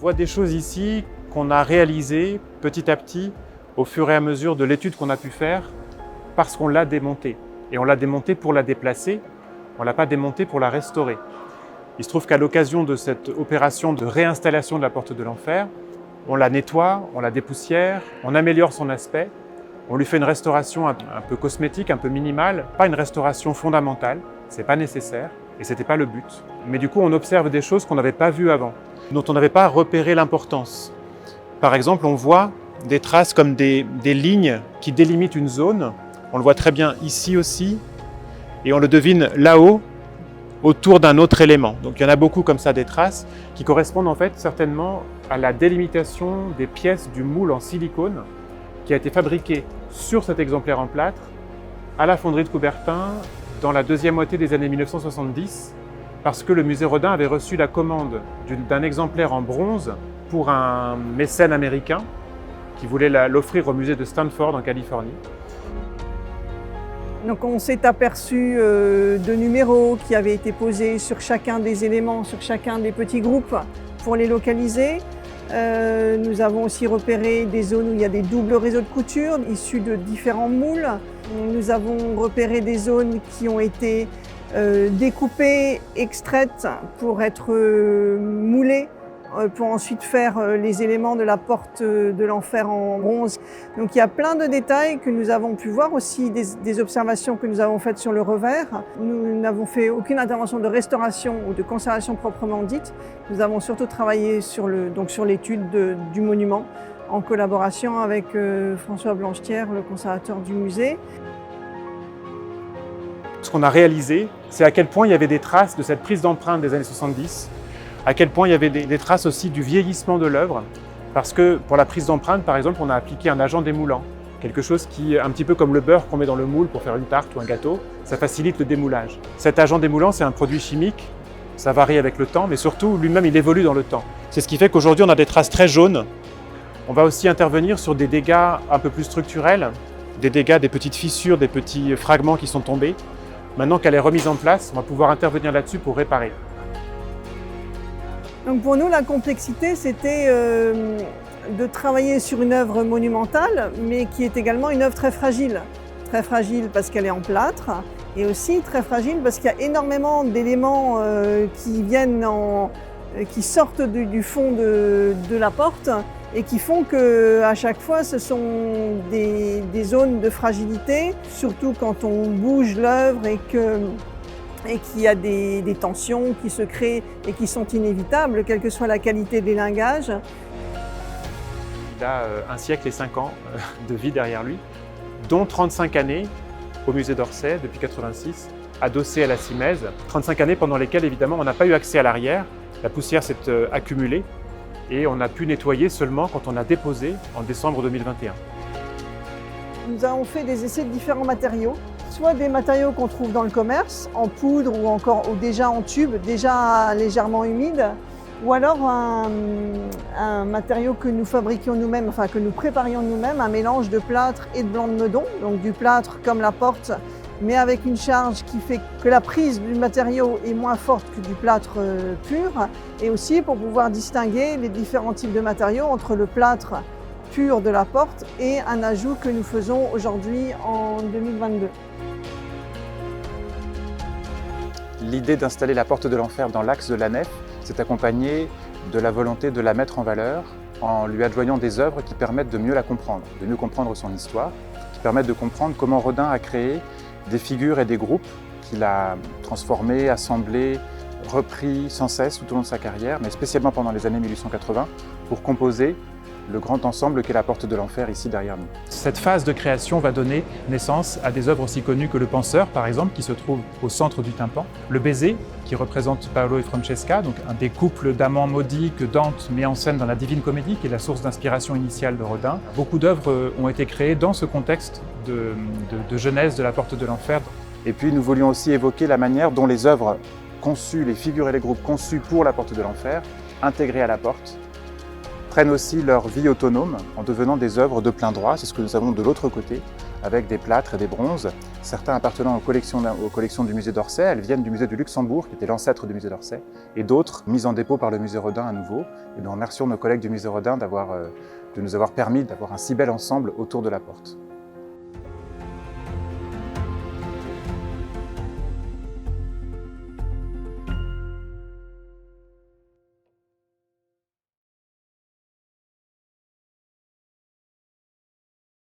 voit des choses ici qu'on a réalisées petit à petit au fur et à mesure de l'étude qu'on a pu faire parce qu'on l'a démontée. Et on l'a démontée pour la déplacer, on ne l'a pas démontée pour la restaurer. Il se trouve qu'à l'occasion de cette opération de réinstallation de la porte de l'enfer, on la nettoie, on la dépoussière, on améliore son aspect, on lui fait une restauration un peu cosmétique, un peu minimale, pas une restauration fondamentale, c'est pas nécessaire et c'était pas le but. Mais du coup, on observe des choses qu'on n'avait pas vues avant, dont on n'avait pas repéré l'importance. Par exemple, on voit des traces comme des lignes qui délimitent une zone. On le voit très bien ici aussi, et on le devine là-haut, autour d'un autre élément. Donc il y en a beaucoup comme ça, des traces, qui correspondent en fait certainement à la délimitation des pièces du moule en silicone qui a été fabriqué sur cet exemplaire en plâtre à la fonderie de Coubertin dans la deuxième moitié des années 1970, parce que le musée Rodin avait reçu la commande d'un exemplaire en bronze pour un mécène américain qui voulait l'offrir au musée de Stanford en Californie. Donc on s'est aperçu de numéros qui avaient été posés sur chacun des éléments, sur chacun des petits groupes pour les localiser. Nous avons aussi repéré des zones où il y a des doubles réseaux de couture issus de différents moules. Nous avons repéré des zones qui ont été découpées, extraites pour être moulées, pour ensuite faire les éléments de la porte de l'enfer en bronze. Donc il y a plein de détails que nous avons pu voir, aussi des observations que nous avons faites sur le revers. Nous n'avons fait aucune intervention de restauration ou de conservation proprement dite. Nous avons surtout travaillé sur l'étude du monument en collaboration avec François Blanchetière, le conservateur du musée. Ce qu'on a réalisé, c'est à quel point il y avait des traces de cette prise d'empreinte des années 70, à quel point il y avait des traces aussi du vieillissement de l'œuvre, parce que pour la prise d'empreinte, par exemple, on a appliqué un agent démoulant, quelque chose qui, un petit peu comme le beurre qu'on met dans le moule pour faire une tarte ou un gâteau, ça facilite le démoulage. Cet agent démoulant, c'est un produit chimique, ça varie avec le temps, mais surtout, lui-même, il évolue dans le temps. C'est ce qui fait qu'aujourd'hui, on a des traces très jaunes. On va aussi intervenir sur des dégâts un peu plus structurels, des dégâts, des petites fissures, des petits fragments qui sont tombés. Maintenant qu'elle est remise en place, on va pouvoir intervenir là-dessus pour réparer. Donc pour nous, la complexité, c'était de travailler sur une œuvre monumentale, mais qui est également une œuvre très fragile. Très fragile parce qu'elle est en plâtre, et aussi très fragile parce qu'il y a énormément d'éléments qui sortent du fond de la porte et qui font qu'à chaque fois, ce sont des zones de fragilité, surtout quand on bouge l'œuvre et qu'il y a des tensions qui se créent et qui sont inévitables, quelle que soit la qualité des lingages. Il a 1 siècle et 5 ans de vie derrière lui, dont 35 années au musée d'Orsay depuis 86, adossé à la Simèze. 35 années pendant lesquelles, évidemment, on n'a pas eu accès à l'arrière. La poussière s'est accumulée et on a pu nettoyer seulement quand on a déposé en décembre 2021. Nous avons fait des essais de différents matériaux, soit des matériaux qu'on trouve dans le commerce, en poudre ou déjà en tube, déjà légèrement humide, ou alors un matériau que nous fabriquions nous-mêmes, enfin que nous préparions nous-mêmes, un mélange de plâtre et de blanc de meudon, donc du plâtre comme la porte, mais avec une charge qui fait que la prise du matériau est moins forte que du plâtre pur, et aussi pour pouvoir distinguer les différents types de matériaux entre le plâtre pur de la porte et un ajout que nous faisons aujourd'hui en 2022. L'idée d'installer la porte de l'enfer dans l'axe de la nef s'est accompagnée de la volonté de la mettre en valeur en lui adjoignant des œuvres qui permettent de mieux la comprendre, de mieux comprendre son histoire, qui permettent de comprendre comment Rodin a créé des figures et des groupes qu'il a transformés, assemblés, repris sans cesse tout au long de sa carrière, mais spécialement pendant les années 1880, pour composer le grand ensemble qu'est la porte de l'enfer ici derrière nous. Cette phase de création va donner naissance à des œuvres aussi connues que Le Penseur, par exemple, qui se trouve au centre du tympan. Le Baiser, qui représente Paolo et Francesca, donc un des couples d'amants maudits que Dante met en scène dans la Divine Comédie, qui est la source d'inspiration initiale de Rodin. Beaucoup d'œuvres ont été créées dans ce contexte de genèse de la porte de l'enfer. Et puis nous voulions aussi évoquer la manière dont les œuvres conçues, les figures et les groupes conçus pour la porte de l'enfer, intégrés à la porte, prennent aussi leur vie autonome en devenant des œuvres de plein droit, c'est ce que nous avons de l'autre côté, avec des plâtres et des bronzes, certains appartenant aux collections du musée d'Orsay. Elles viennent du musée du Luxembourg, qui était l'ancêtre du musée d'Orsay, et d'autres mises en dépôt par le musée Rodin à nouveau. Et nous remercions nos collègues du musée Rodin de nous avoir permis d'avoir un si bel ensemble autour de la porte.